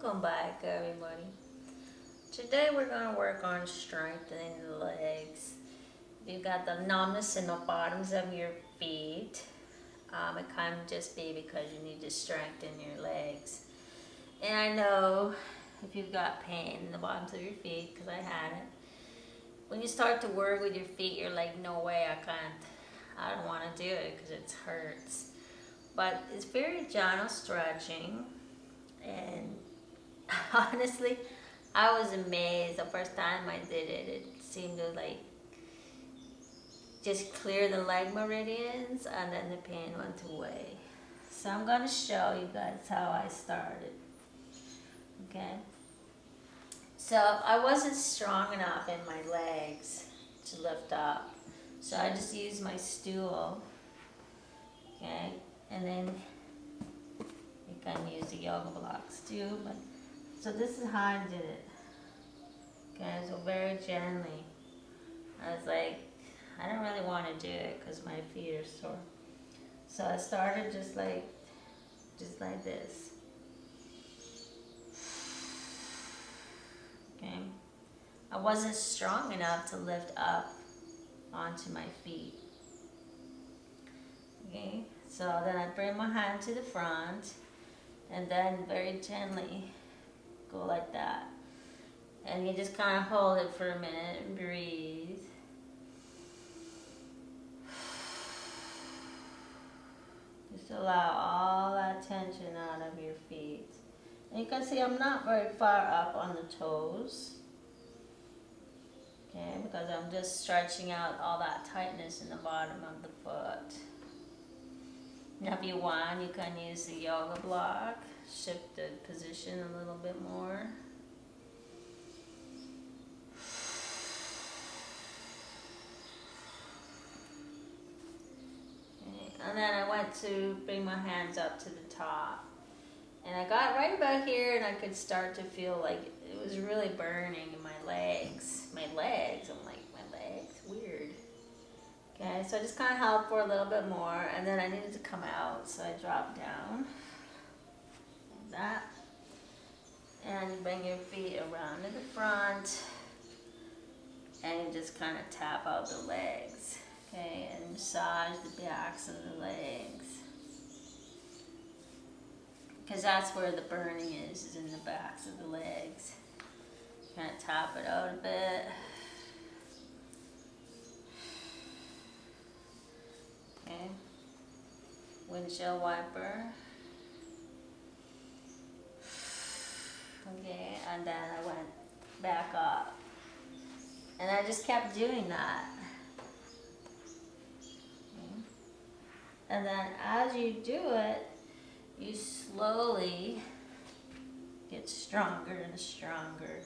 Welcome back, everybody. Today we're going to work on strengthening the legs. You've got the numbness in the bottoms of your feet. It can just be because you need to strengthen your legs. And I know if you've got pain in the bottoms of your feet, because I had it, when you start to work with your feet, you're like, no way, I don't want to do it because it hurts. But it's very gentle stretching, and honestly, I was amazed the first time I did it. It seemed to just clear the leg meridians, and then the pain went away. So I'm going to show you guys how I started. Okay. So I wasn't strong enough in my legs to lift up. So I just used my stool. Okay. And then you can use the yoga blocks too. So this is how I did it. Okay, so very gently. I was like, I don't really want to do it because my feet are sore. So I started just like this. Okay. I wasn't strong enough to lift up onto my feet. Okay. So then I bring my hand to the front and then very gently go like that. And you just kind of hold it for a minute and breathe. Just allow all that tension out of your feet. And you can see I'm not very far up on the toes. Okay, because I'm just stretching out all that tightness in the bottom of the foot. Now if you want, you can use the yoga block. Shift the position a little bit more. And then I went to bring my hands up to the top. And I got right about here and I could start to feel like it was really burning in my legs. My legs, I'm like, my legs, weird. Okay, so I just kind of held for a little bit more and then I needed to come out, so I dropped down. Like that. And you bring your feet around to the front and you just kind of tap out the legs. Okay, and massage the backs of the legs. Because that's where the burning is in the backs of the legs. Kind of tap it out a bit. Okay. Windshield wiper. Okay, and then I went back up. And I just kept doing that. And then as you do it, you slowly get stronger and stronger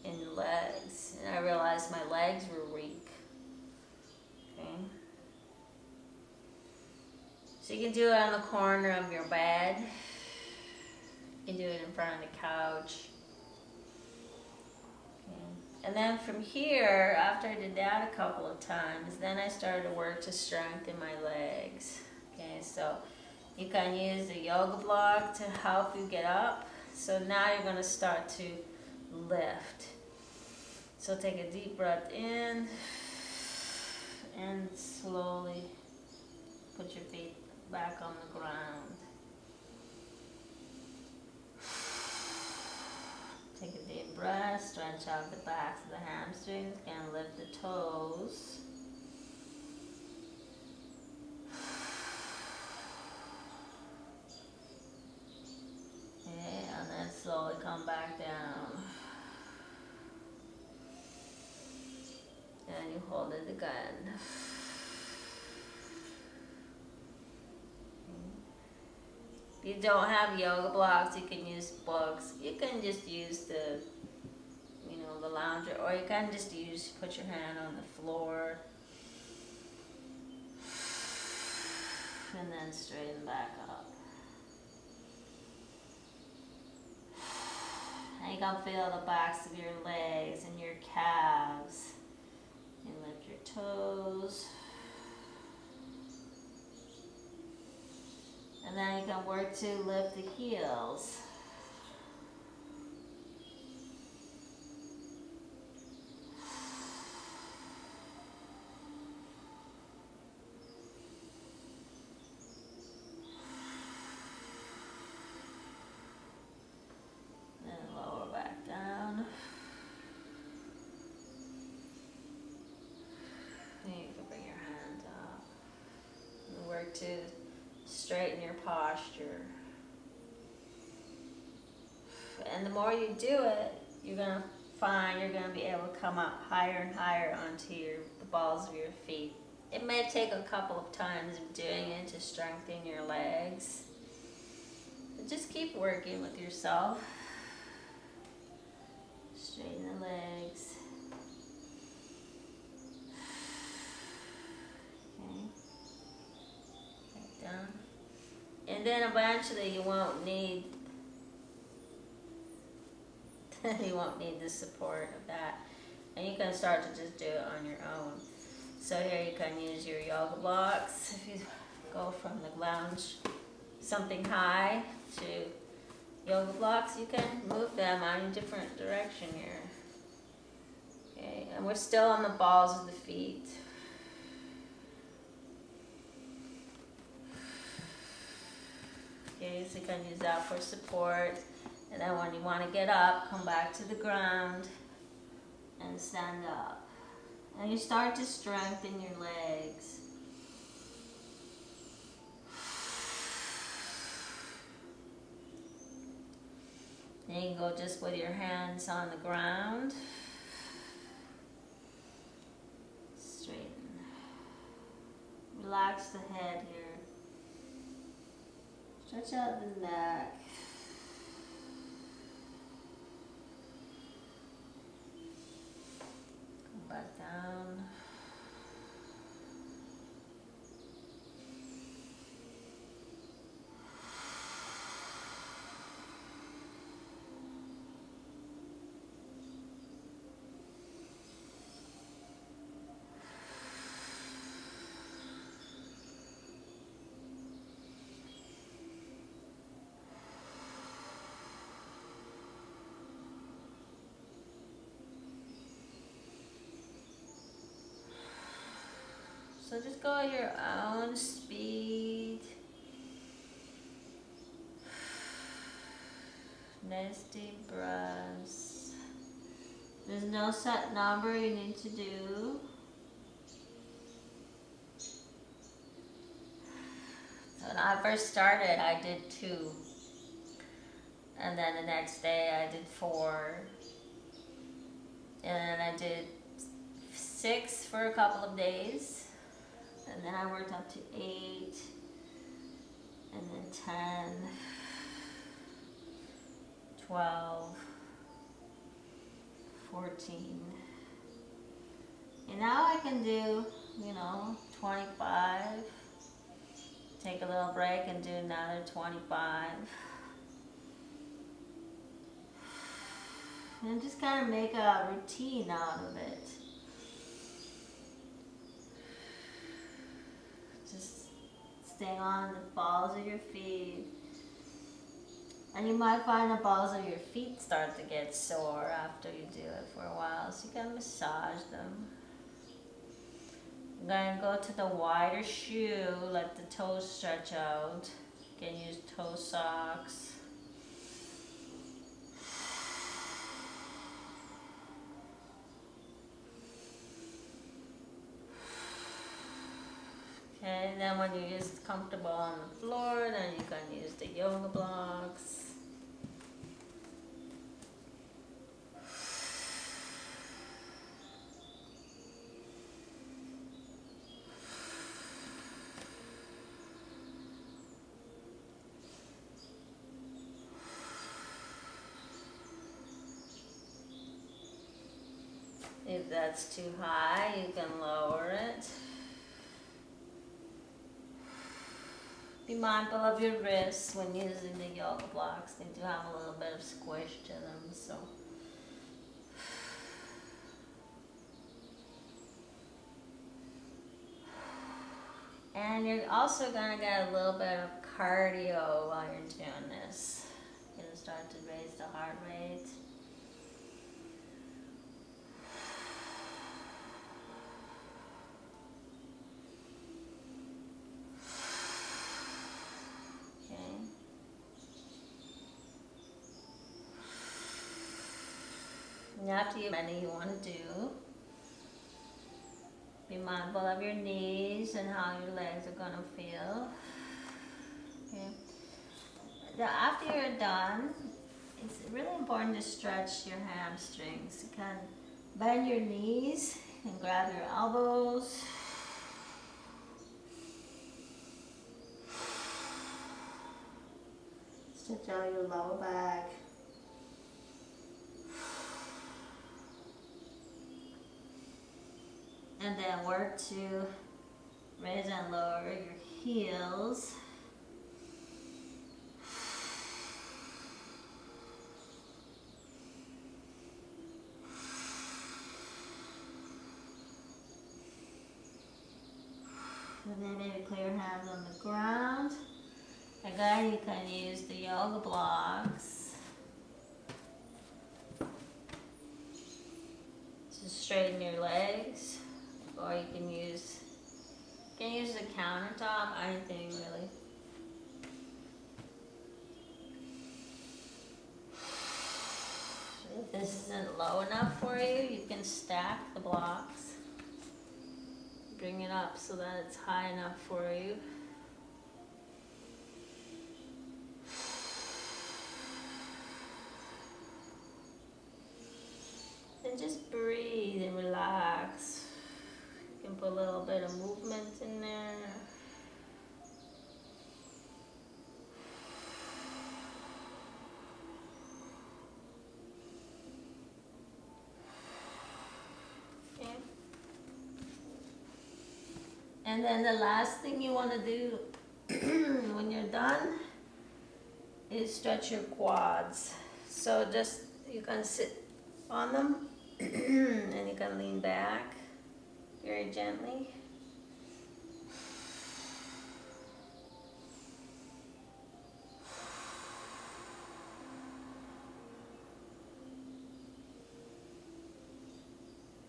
in the legs. And I realized my legs were weak. Okay. So you can do it on the corner of your bed. You can do it in front of the couch. And then from here, after I did that a couple of times, then I started to work to strengthen my legs. Okay, so you can use the yoga block to help you get up. So now you're going to start to lift. So take a deep breath in and slowly put your feet back on the ground. Take a deep breath, stretch out the backs of the hamstrings, and lift the toes. Okay, and then slowly come back down. And you hold it again. If you don't have yoga blocks, you can use books. You can just use the lounger, or you can just put your hand on the floor and then straighten back up. And you can feel the backs of your legs and your calves. You lift your toes. And then you can work to lift the heels. to straighten your posture. And the more you do it, you're going to find you're going to be able to come up higher and higher onto the balls of your feet. It may take a couple of times of doing it to strengthen your legs. But just keep working with yourself. Straighten the legs. Okay. Back down. And then eventually you won't need the support of that. And you can start to just do it on your own. So here you can use your yoga blocks. If you go from the lounge, something high, to yoga blocks, you can move them on a different direction here. Okay, and we're still on the balls of the feet. Okay, so you can use that for support. And then when you want to get up, come back to the ground and stand up. And you start to strengthen your legs. Then you can go just with your hands on the ground. Straighten. Relax the head here. Stretch out the neck. Come back down. So just go at your own speed. Nice deep breaths. There's no set number you need to do. So when I first started, I did 2. And then the next day I did 4. And then I did 6 for a couple of days. And then I worked up to 8, and then 10, 12, 14. And now I can do, 25. Take a little break and do another 25. And just kind of make a routine out of it. Staying on the balls of your feet. And you might find the balls of your feet start to get sore after you do it for a while, so you can massage them. I'm going to go to the wider shoe, let the toes stretch out. You can use toe socks. Okay, and then when you're just comfortable on the floor, then you can use the yoga blocks. If that's too high, you can lower it. Be mindful of your wrists when using the yoga blocks. They do have a little bit of squish to them, so. And you're also going to get a little bit of cardio while you're doing this. You're going to start to raise the heart rate. After you many you want to do. Be mindful of your knees and how your legs are gonna feel. Okay. Now, after you're done, it's really important to stretch your hamstrings. You can bend your knees and grab your elbows. Stretch out your lower back. And then work to raise and lower your heels. And then maybe clear your hands on the ground. Again, you can use the yoga blocks to straighten your legs, or you can use the countertop, anything really. If this isn't low enough for you, you can stack the blocks. Bring it up so that it's high enough for you. And just breathe and relax. You can put a little bit of movement in there. Okay. And then the last thing you want to do when you're done is stretch your quads. So just, you can sit on them and you can lean back very gently.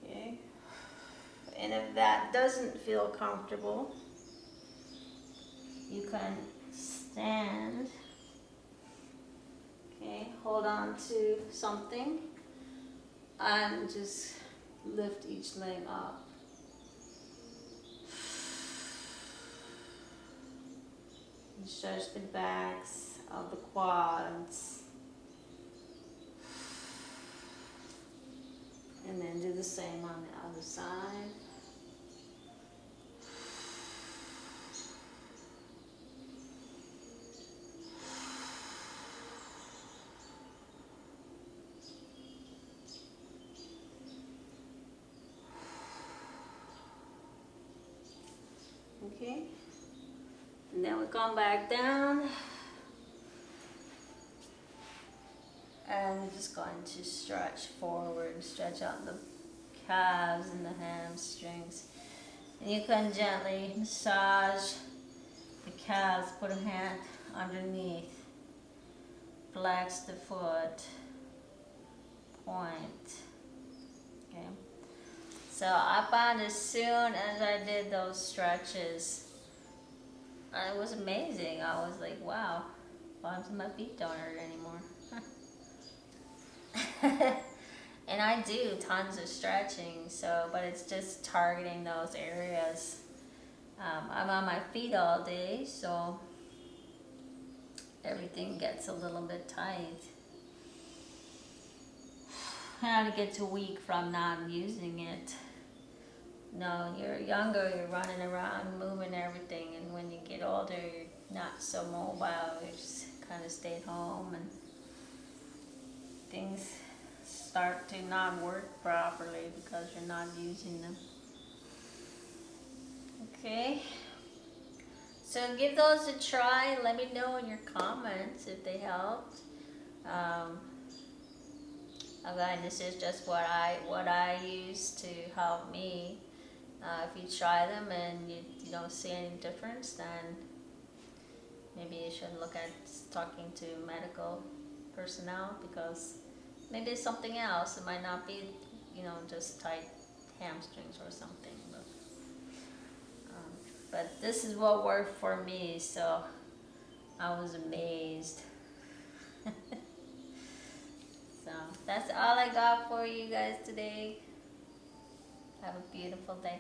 Okay. And if that doesn't feel comfortable, you can stand. Okay, hold on to something and just lift each leg up. And stretch the backs of the quads. And then do the same on the other side. Okay, and then we come back down, and we're just going to stretch forward, stretch out the calves and the hamstrings. And you can gently massage the calves, put a hand underneath, flex the foot, point. Okay. So I found as soon as I did those stretches, it was amazing. I was like, wow, bottoms of my feet don't hurt anymore. And I do tons of stretching, so, but it's just targeting those areas. I'm on my feet all day, so everything gets a little bit tight. And I get too weak from not using it. No, you're younger, you're running around, moving everything, and when you get older, you're not so mobile. You just kind of stay at home, and things start to not work properly because you're not using them. Okay, so give those a try. Let me know in your comments if they helped. Again, this is just what I use to help me. If you try them and you don't see any difference, then maybe you should look at talking to medical personnel, because maybe it's something else. It might not be, just tight hamstrings or something. But this is what worked for me, so I was amazed. So that's all I got for you guys today. Have a beautiful day.